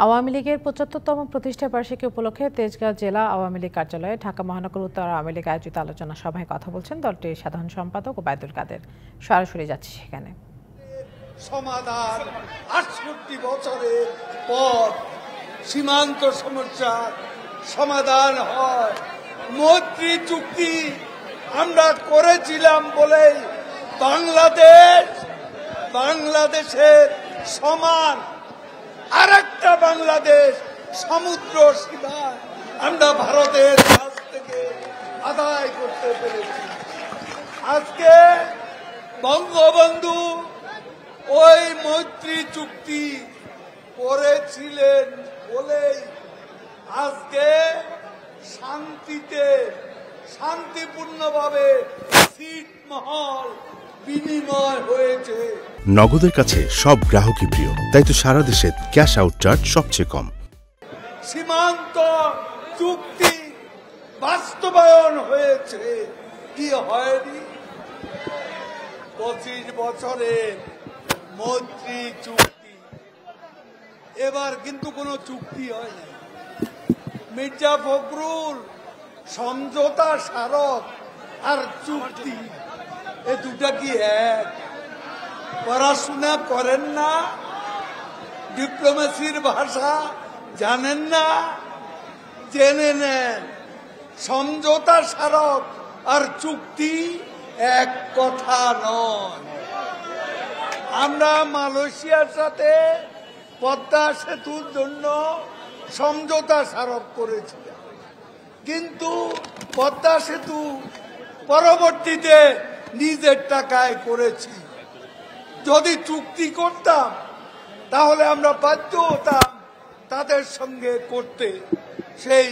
আওয়ামী লীগের ৭৫তম প্রতিষ্ঠা বার্ষিকী উপলক্ষে তেজগাঁও জেলা আওয়ামী লীগ কার্যালয়ে ঢাকা মহানগর উত্তর আওয়ামী লীগ আয়োজিত আলোচনা সভায় কথা বলছেন দলটির সাধারণ সম্পাদক ওবায়দুল কাদের। সরাসরি যাচ্ছে সেখানে। সমাধান ৬৮ বছরের পর সীমান্ত সমস্যার সমাধান হয়। মৈত্রী চুক্তি আমরা করেছিলাম বলেই বাংলাদেশের সমান আরেকটা বাংলাদেশ সমুদ্র সীমায় আমরা ভারতের কাছ থেকে আদায় করতে পেরেছি। আজকে বঙ্গবন্ধু ওই মৈত্রী চুক্তি করেছিলেন বলেই আজকে শান্তিপূর্ণভাবে ছিটমহল বিনিময় হয়েছে। নগদের কাছে সব গ্রাহকই প্রিয়, তাই তো সারা দেশে ক্যাশ আউট চার্জ সবচেয়ে কম। সীমান্ত চুক্তি বাস্তবায়ন হয়েছে, কি হয়নি? 25 বছরের মৈত্রী চুক্তি, এবার কিন্তু কোনো চুক্তি হয়নি। মির্জা ফখরুল সমঝোতা স্মারক আর চুক্তি এ দুটা কি এক? পড়াশোনা করেন না, ডিপ্লোমেসির ভাষা জানেন না? জেনে নেন, সমঝোতা স্মারক আর চুক্তি এক কথা নয়। আমরা মালয়েশিয়ার সাথে পদ্মা সেতুর জন্য সমঝোতা স্মারক করেছিলাম, কিন্তু পদ্মা সেতু পরবর্তীতে নিজের টাকায় করেছি। যদি চুক্তি করতাম তাহলে আমরা বাধ্য হতাম তাদের সঙ্গে করতে। সেই